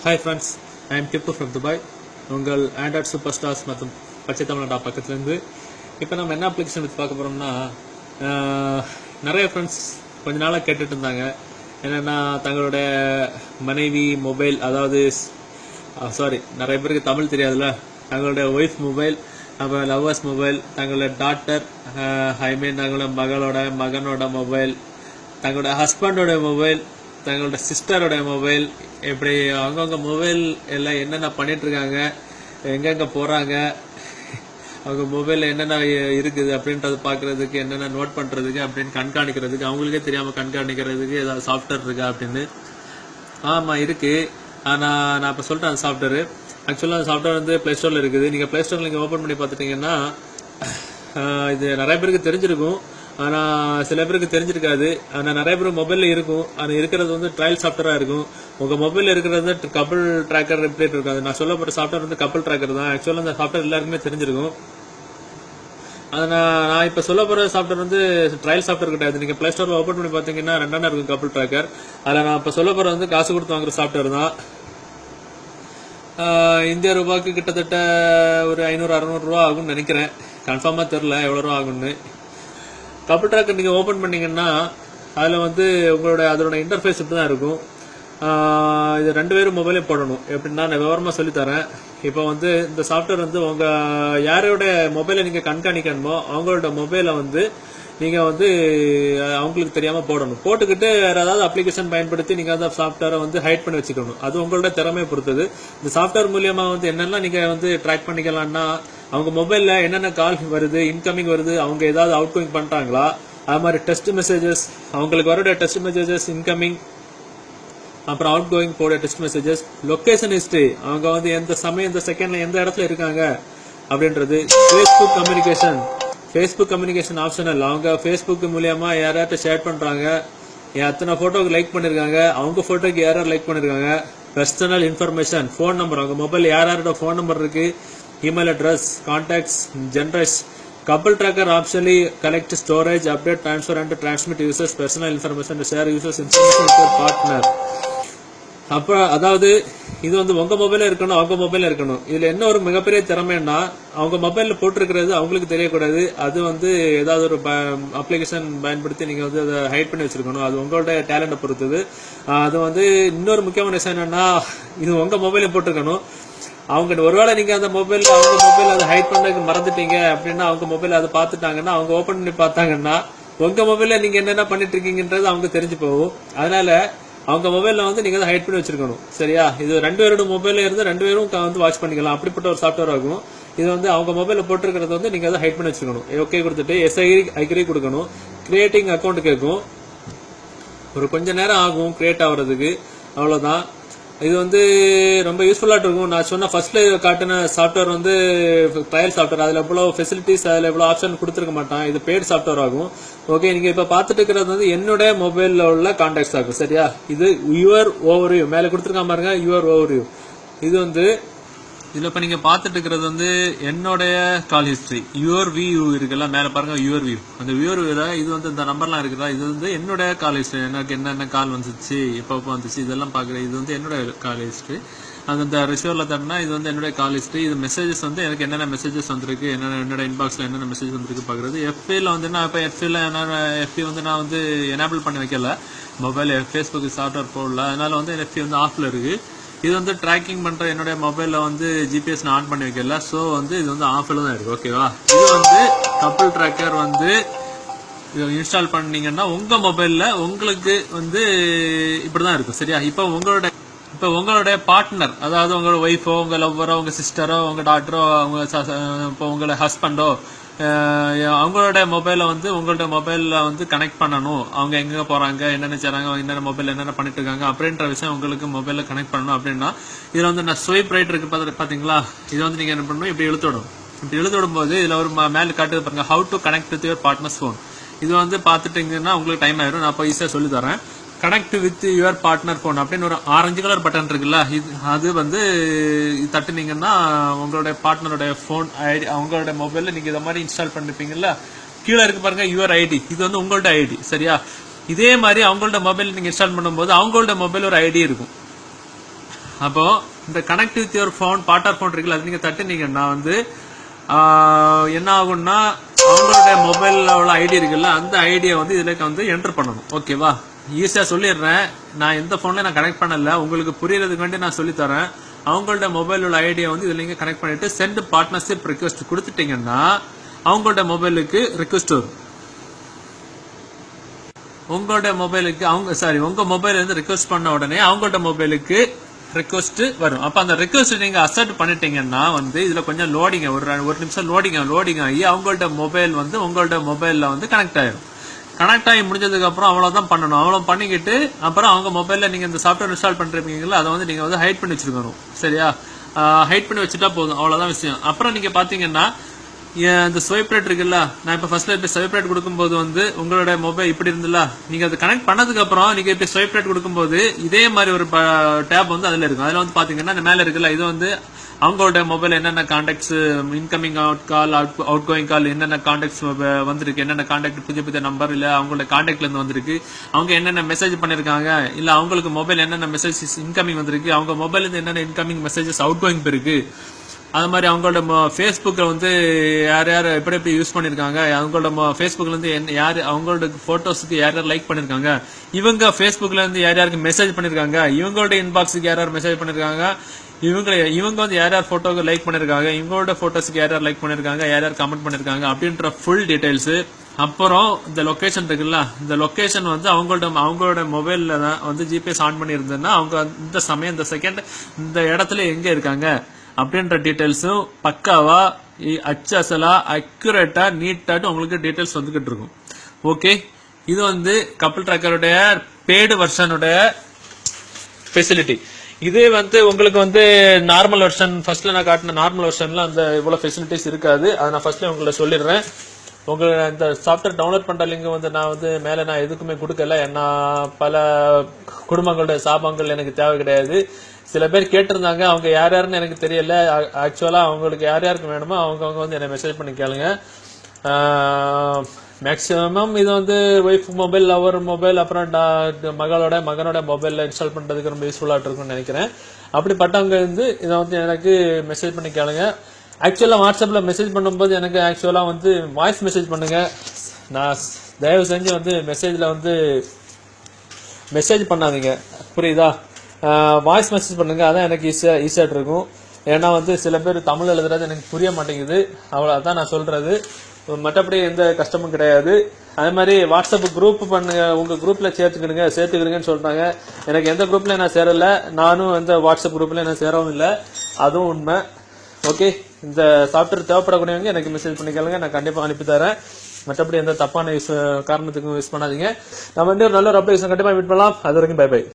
Hi friends, I am Tipu from Dubai. உங்கள் Android super stars மற்றும் பச்சை தமிழ்நாட்டா பக்கத்துலேருந்து இப்போ நம்ம என்ன அப்ளிகேஷன் பற்றி பார்க்க போகிறோம்னா, நிறைய ஃப்ரெண்ட்ஸ் கொஞ்ச நாளாக கேட்டுட்டு இருந்தாங்க. என்னென்னா தங்களுடைய மனைவி மொபைல், அதாவது நிறைய பேருக்கு தமிழ் தெரியாதுல்ல, தங்களுடைய ஒய்ஃப் மொபைல், அப்புறம் லவ்வர்ஸ் மொபைல், தங்களுடைய டாட்டர் தங்களுடைய மகனோட மொபைல், தங்களுடைய ஹஸ்பண்டோட மொபைல், தங்களோட சிஸ்டரோட மொபைல், இப்படி அவங்கவுங்க மொபைல் எல்லாம் என்னென்ன பண்ணிட்டு இருக்காங்க, எங்கெங்க போறாங்க, அவங்க மொபைல்ல என்னென்ன இருக்குது அப்படின்றத பாக்குறதுக்கு, என்னென்ன நோட் பண்றதுக்கு அப்படின்னு கண்காணிக்கிறதுக்கு, அவங்களுக்கே தெரியாம கண்காணிக்கிறதுக்கு ஏதாவது சாஃப்ட்வேர் இருக்கா அப்படின்னு. ஆமா இருக்கு. ஆனா நான் இப்ப சொல்றேன் அந்த சாஃப்ட்வேர். ஆக்சுவலா அந்த சாஃப்ட்வேர் வந்து பிளே ஸ்டோர்ல இருக்குது. நீங்க பிளே ஸ்டோர்ல நீங்க ஓபன் பண்ணி பார்த்துட்டீங்கன்னா இது நிறைய பேருக்கு தெரிஞ்சிருக்கும். ஆனா சில பேருக்கு தெரிஞ்சிருக்காது. ஆனா நிறைய பேர் மொபைல்ல இருக்கும். ஆனா இருக்கிறது வந்து ட்ரையல் சாஃப்ட்வேரா இருக்கும். உங்க மொபைல்ல இருக்கிறது கப்பிள் ட்ராக்கர் ரிப்ளேட் இருக்காது. நான் சொல்லப்பட்ட சாஃப்ட்வேர் வந்து கப்பிள் ட்ராக்கர் தான். ஆக்சுவலா அந்த சாஃப்ட்வேர் எல்லாருக்குமே தெரிஞ்சிருக்கும். அதை நான் இப்ப சொல்ல போற சாஃப்ட்வேர் வந்து ட்ரையல் சாஃப்ட்வேர் கிடையாது. நீங்க பிளே ஸ்டோர்ல ஓபன் பண்ணி பாத்தீங்கன்னா ரெண்டான இருக்கும் கப்பிள் ட்ராக்கர். அதுல நான் இப்ப சொல்ல போற வந்து காசு கொடுத்து வாங்குற சாஃப்ட்வேர் தான். இந்திய ரூபாய்க்கு கிட்டத்தட்ட ஒரு 500-600 ரூபா ஆகும்னு நினைக்கிறேன். கன்ஃபார்மா தெரியல எவ்வளவு ரூபா ஆகும்னு. கப்பிள் ட்ராக்கர் நீங்க ஓபன் பண்ணீங்கன்னா அதுல வந்து அதோட இன்டர்ஃபேஸ் இப்படிதான் இருக்கும். இது 2 பேரும் மொபைலே போடணும். எப்படின்னா நான் விவரமா சொல்லி தரேன். இப்போ வந்து இந்த சாஃப்ட்வேர் வந்து உங்க யாரோட மொபைலை நீங்க கண்காணிக்கணுமோ அவங்களோட மொபைலை வந்து நீங்க வந்து அவங்களுக்கு தெரியாம போடணும். போட்டுக்கிட்டு வேற ஏதாவது அப்ளிகேஷன் பயன்படுத்தி நீங்க அந்த சாஃப்ட்வேரை வந்து ஹைட் பண்ணி வச்சுக்கணும். அது உங்களோட திறமையை பொறுத்தது. இந்த சாஃப்ட்வேர் மூலியமா வந்து என்னெல்லாம் நீங்க வந்து ட்ராக் பண்ணிக்கலாம்னா, அவங்க மொபைல்ல என்னென்ன கால் வருது, இன்கமிங் வருது, அவங்க ஏதாவது அவுட் கோயிங் பண்றாங்களா, அது மாதிரி டெஸ்ட் மெசேஜஸ், அவங்களுக்கு வர டெஸ்ட் மெசேஜஸ், இன்கமிங் அப்புறம் அவுட் கோயிங் போட டெஸ்ட் மெசேஜஸ், லொகேஷன் ஹிஸ்டரி, அவங்க வந்து எந்த சமயம் எந்த செகண்ட்ல எந்த இடத்துல இருக்காங்க அப்படின்றது, ஃபேஸ்புக் கம்யூனிகேஷன் ஆப்ஷனல், அவங்க ஃபேஸ்புக் மூலியமா யாராச்சும் ஷேர் பண்றாங்க, எத்தனை போட்டோக்கு லைக் பண்ணிருக்காங்க, அவங்க போட்டோக்கு யாராவது லைக் பண்ணிருக்காங்க, பர்சனல் இன்ஃபர்மேஷன், போன் நம்பர், அவங்க மொபைல் யாரோட போன் நம்பர் இருக்கு, இமெயில் அட்ரஸ், கான்டாக்ட்ஸ், ஜென்ரேஸ். Couple tracker optionally collect storage, update, transfer and transmit users personal information to share users information with your partner. அப்ப அதாவது இது வந்து உங்க மொபைல்ல இருக்கணும், அவங்க மொபைல்ல இருக்கணும். இதுல என்ன ஒரு மிகப்பெரிய திறமைன்னா, அவங்க மொபைல்ல போட்டிருக்கிறது அவங்களுக்கு தெரியக்கூடாது. அது வந்து ஏதாவது ஒரு அப்ளிகேஷன் பயன்படுத்தி நீங்க வந்து அதை ஹைட் பண்ணி வச்சிருக்கணும். அது உங்களோட டேலண்ட பொறுத்தது. அது வந்து இன்னொரு முக்கியமான விஷயம் என்னன்னா, இது உங்க மொபைல்ல போட்டிருக்கணும். அவங்க ஒருவேளை நீங்க அந்த மொபைல் அவங்க மொபைல் அதை ஹைட் பண்ணதுக்கு மறந்துட்டீங்க அப்படின்னா, அவங்க மொபைல் அதை பார்த்துட்டாங்கன்னா, அவங்க ஓபன் பண்ணி பார்த்தாங்கன்னா உங்க மொபைல்ல நீங்க என்னென்ன பண்ணிட்டு இருக்கீங்கன்றது அவங்க தெரிஞ்சு போகும். அதனால அவங்க மொபைல்ல வந்து நீங்க அதை ஹைட் பண்ணி வச்சிருக்கணும். சரியா? இது 2 பேரோட மொபைல்ல இருந்து 2 பேரும் வந்து வாட்ச் பண்ணிக்கலாம். அப்படிப்பட்ட ஒரு சாஃப்ட்வேர் ஆகும். இது வந்து அவங்க மொபைல்ல போட்டிருக்கிறது வந்து நீங்க அதை ஹைட் பண்ணி வச்சிருக்கணும். ஓகே கொடுத்துட்டு எஸ்ஐ கொடுக்கணும். கிரியேட்டிங் அக்கௌண்ட் கேட்கும். ஒரு கொஞ்ச நேரம் ஆகும் கிரியேட் ஆகுறதுக்கு. அவ்வளவுதான். இது வந்து ரொம்ப யூஸ்ஃபுல்லா இருக்கும். நான் சொன்ன ஃபர்ஸ்ட்ல காட்டின சாஃப்ட்வேர் வந்து ட்ரையல் சாஃப்ட்வேர். அதுல எவ்வளவு ஃபெசிலிட்டிஸ், அதுல எவ்வளவு ஆப்ஷன் கொடுத்துருக்க மாட்டான். இது பெய்ட் சாஃப்ட்வேர் ஆகும். ஓகே, நீங்க இப்ப பாத்துட்டு இருக்கிறது வந்து என்னுடைய மொபைல்ல உள்ள கான்டாக்ட்ஸ் ஆகும். சரியா? இது யுவர் ஓவர்வியூ மேல கொடுத்துருக்க பாருங்க, யுவர் ஓவர்வியூ. இது வந்து இதுல இப்ப நீங்க பாத்துட்டு இருக்கிறது வந்து என்னுடைய கால் ஹிஸ்டரி. யுவர் வியூ இருக்குல்ல, மேல பாருங்க யுவர் வியூ. அந்த யுவர் வியூல இது வந்து இந்த நம்பர்லாம் இருக்குதா, இது வந்து என்னுடைய கால் ஹிஸ்டரி. எனக்கு என்னென்ன கால் வந்துச்சு, எப்போ வந்துச்சு, இதெல்லாம் பாக்குறேன். இது வந்து என்னுடைய கால் ஹிஸ்டரி. அந்த ரிசீவர்ல தட்டினா இது வந்து என்னுடைய கால் ஹிஸ்டரி. இது மெசேஜஸ் வந்து எனக்கு என்னென்ன மெசேஜஸ் வந்திருக்கு, என்னோட இன்பாக்ஸ்ல என்னென்ன மெசேஜ் வந்திருக்கு பாக்குறது. எஃபில வந்து நான் இப்ப எஃபி வந்து நான் வந்து எனேபிள் பண்ணி வைக்கல. மொபைல் ஃபேஸ்புக் சாஃப்ட்வேர் போடல. அதனால வந்து எஃபி வந்து ஆஃப்ல இருக்கு. இது வந்து ட்ராக்கிங் பண்ற என்னுடைய மொபைல்ல வந்து ஜிபிஎஸ் நான் ஆன் பண்ணி வைக்கல. சோ வந்து இது வந்து ஆஃப்ல தான் இருக்கு. ஓகேவா? இது வந்து கப்பிள் ட்ராக்கர் வந்து இன்ஸ்டால் பண்ணீங்கன்னா உங்க மொபைல்ல உங்களுக்கு வந்து இப்படிதான் இருக்கும். சரியா? இப்ப உங்களுடைய பார்ட்னர், அதாவது உங்களோட ஒய்ஃபோ, உங்க லவ்வரோ, உங்க சிஸ்டரோ, உங்க டாக்டரோ, உங்களோட ஹஸ்பண்டோ, அவங்களோட மொபைல வந்து உங்களோட மொபைல்ல வந்து கனெக்ட் பண்ணணும். அவங்க எங்க போறாங்க, என்னென்ன செய்றாங்க, என்னென்ன மொபைல் என்னென்ன பண்ணிட்டு இருக்காங்க அப்படின்ற விஷயம் உங்களுக்கு மொபைல்ல கனெக்ட் பண்ணணும். அப்படின்னா இதுல வந்து நான் ஸ்வைப் ரைட் இருக்கு பாத்தீங்களா, இது வந்து நீங்க என்ன பண்ணணும், இப்படி இழுத்துவிடும் போது இதுல ஒரு மேல காட்டுது பாருங்க, how to connect with your partners phone. இது வந்து பாத்துட்டீங்கன்னா உங்களுக்கு டைம் ஆயிடும். நான் இப்போ ஈஸியா சொல்லி தரேன். Connect with your partner phone அப்படின்னு ஒரு ஆரஞ்சு கலர் பட்டன் இருக்குல்ல, அது வந்து தட்டுனீங்கன்னா உங்களுடைய பார்ட்னரோட போன் ஐடி, அவங்களோட மொபைல்ல நீங்க இதை மாதிரி இன்ஸ்டால் பண்ணிருப்பீங்கல்ல, கீழே இருக்கு பாருங்க யுவர் ஐடி. இது வந்து உங்களோட ஐடி. சரியா? இதே மாதிரி அவங்களோட மொபைல் நீங்க இன்ஸ்டால் பண்ணும்போது அவங்களோட மொபைல் ஒரு ஐடி இருக்கும். அப்போ இந்த connect with your phone part of phone இருக்குல்ல, அது நீங்க தட்டுனீங்கன்னா வந்து என்ன ஆகும்னா அவங்களுடைய மொபைல்ல உள்ள ஐடி இருக்குல்ல, அந்த ஐடியை வந்து இதுல வந்து என்டர் பண்ணணும். ஓகேவா? ஈஸியா சொல்லிடுறேன். நான் எந்த போன்ல நான் கனெக்ட் பண்ணல, உங்களுக்கு புரியறதுக்கு வேண்டி நான் சொல்லி தரேன். அவங்களோட மொபைல் உள்ள ஐடியை வந்து இதுல நீங்க கனெக்ட் பண்ணிட்டு சென்ட் பார்ட்னர்ஷிப் ரிக்வெஸ்ட் கொடுத்துட்டீங்கன்னா அவங்களோட மொபைலுக்கு ரிக்வெஸ்ட் வரும். உங்களோட மொபைலுக்கு உங்க மொபைல் இருந்து ரிக்வெஸ்ட் பண்ண உடனே அவங்களோட மொபைலுக்கு ரிக்வெஸ்ட் வரும். அப்ப அந்த ரிக்வெஸ்ட் நீங்க அக்செப்ட் பண்ணிட்டீங்கன்னா வந்து இதுல கொஞ்சம் லோடிங், ஒரு நிமிஷம் லோடிங் ஆகி அவங்களோட மொபைல் வந்து உங்களோட மொபைல்ல வந்து கனெக்ட் ஆயிடும். கனெக்ட் ஆகி முடிஞ்சதுக்கு அப்புறம் அவ்வளவுதான் பண்ணணும். அவ்வளவு பண்ணிக்கிட்டு அப்புறம் அவங்க மொபைல்ல நீங்க இந்த சாஃப்ட்வேர் இன்ஸ்டால் பண்றீங்களா, அதை வந்து நீங்க வந்து ஹைட் பண்ணி வச்சிருக்கணும். சரியா? ஹைட் பண்ணி வச்சுட்டா போதும், அவ்வளவுதான் விஷயம். அப்புறம் நீங்க பாத்தீங்கன்னா இந்த ஸ்வைப் ரேட் இருக்குல்ல, நான் இப்ப ஃபர்ஸ்ட்ல இப்ப ஸ்வைப் ரேட் கொடுக்கும்போது வந்து உங்களோட மொபைல் இப்படி இருந்துல, நீங்க அதை கனெக்ட் பண்ணதுக்கு அப்புறம் நீங்க இப்ப ஸ்வைப் ரேட் கொடுக்கும்போது இதே மாதிரி ஒரு டேப் வந்து அதுல இருக்கும். அதுல வந்து பாத்தீங்கன்னா இந்த மேல இருக்குல்ல, இது வந்து அவங்களோட மொபைல் என்னென்ன கான்டாக்ட்ஸ், இன்கமிங் அவுட் கோயிங் கால் என்னென்ன கான்டாக்ட்ஸ் வந்திருக்கு, என்னென்ன கான்டாக்ட் புதிய நம்பர் இல்ல அவங்களோட கான்டாக்ட்ல இருந்து வந்திருக்கு, அவங்க என்னென்ன மெசேஜ் பண்ணிருக்காங்க, இல்ல அவங்களுக்கு மொபைல் என்னென்ன மெசேஜ் இன்கமிங் வந்திருக்கு, அவங்க மொபைல் இருந்து என்னென்ன இன்கமிங் மெசேஜஸ் அவுட் கோயிங் இருக்கு, அது மாதிரி அவங்களோட ஃபேஸ்புக்கை வந்து யார் யார் எப்படி யூஸ் பண்ணிருக்காங்க, அவங்களோட ஃபேஸ்புக்ல இருந்து யார் அவங்களோட போட்டோஸ்க்கு யார் யார் லைக் பண்ணிருக்காங்க, இவங்க ஃபேஸ்புக்ல இருந்து யார் யாருக்கு மெசேஜ் பண்ணிருக்காங்க, இவங்களோட இன்பாக்ஸுக்கு யார் யார் மெசேஜ் பண்ணிருக்காங்க, இவங்க வந்து யார் யார் போட்டோக்கு லைக் பண்ணிருக்காங்க, இவங்களோட போட்டோஸ்க்கு யார் யார் லைக் பண்ணிருக்காங்க, யார் யார் கமெண்ட் பண்ணிருக்காங்க அப்படின்ற ஃபுல் டீடைல்ஸ். அப்புறம் இந்த லொகேஷன் இருக்குல்ல, இந்த லொகேஷன் வந்து அவங்களோட மொபைல்ல தான் வந்து ஜிபிஎஸ் ஆன் பண்ணி இருந்ததுன்னா அவங்க இந்த சமயம் இந்த செகண்ட் இந்த இடத்துல எங்க இருக்காங்க அப்படின்ற டீடைல்ஸும் பக்காவா அச்சசலா அக்யூரேட்டா நீட்டாட்டு உங்களுக்கு டீடைல்ஸ் வந்துகிட்டு இருக்கும். ஓகே, இது வந்து கப்பல் ட்ராக்கருடைய பெய்டு வெர்ஷனுடைய ஃபெசிலிட்டி. இதே வந்து உங்களுக்கு வந்து நார்மல் வெர்ஷன், ஃபர்ஸ்ட்ல நான் காட்டின நார்மல் வெர்ஷன்ல அந்த இவ்வளவு ஃபெசிலிட்டிஸ் இருக்காது. அதை நான் ஃபர்ஸ்ட்ல உங்களுக்கு சொல்லிடுறேன். உங்களுக்கு இந்த சாஃப்ட்வேர் டவுன்லோட் பண்ற லிங்க் வந்து நான் எதுக்குமே கொடுக்கல. ஏன்னா பல குடும்பங்களுடைய சாபங்கள் எனக்கு தேவை கிடையாது. சில பேர் கேட்டிருந்தாங்க, அவங்க யார் யாருன்னு எனக்கு தெரியல. ஆக்சுவலா அவங்களுக்கு யார் யாருக்கு வேணுமோ அவங்க வந்து என்ன மெசேஜ் பண்ணி கேளுங்க. மேக்சிமம் இது வந்து ஒய்ஃப் மொபைல், அவர் மொபைல், அப்புறம் மகனோட மொபைல்ல இன்ஸ்டால் பண்றதுக்கு ரொம்ப யூஸ்ஃபுல்லா இருக்கும்னு நினைக்கிறேன். அப்படிப்பட்டவங்க வந்து இதை வந்து எனக்கு மெசேஜ் பண்ணி கேளுங்க. ஆக்சுவலா வாட்ஸ்அப்ல மெசேஜ் பண்ணும்போது எனக்கு ஆக்சுவலா வந்து வாய்ஸ் மெசேஜ் பண்ணுங்க. நான் தயவு செஞ்சு வந்து மெசேஜ்ல வந்து மெசேஜ் பண்ணாதீங்க, புரியுதா? வாய்ஸ் மெசேஜ் பண்ணுங்க, அதான் எனக்கு ஈஸியா இருக்கும். ஏன்னா வந்து சில பேர் தமிழ் எழுதுறது எனக்கு புரிய மாட்டேங்குது, அதான் நான் சொல்றது. மற்றபடி எந்த கஷ்டமும் கிடையாது. அதே மாதிரி வாட்ஸ்அப் குரூப் பண்ணுங்க, உங்க குரூப்ல சேர்த்துக்கிடுங்கன்னு சொல்றாங்க. எனக்கு எந்த குரூப்ல நான் சேரல, நானும் எந்த வாட்ஸ்அப் குரூப்ல நான் சேரவும் இல்லை, அதுவும் உண்மை. ஓகே, இந்த சாஃப்ட்வேர் தேவைப்படக்கூடியவங்க எனக்கு மெசேஜ் பண்ணிக்கலுங்க, நான் கண்டிப்பா அனுப்பி தரேன். மற்றபடி எந்த தப்பான காரணத்துக்கும் யூஸ் பண்ணாதீங்க. நம்ம வந்து ஒரு நல்ல ஒரு அப்ளிகேஷன் கண்டிப்பா மீட் பண்ணலாம். அது வரைக்கும் பை பை.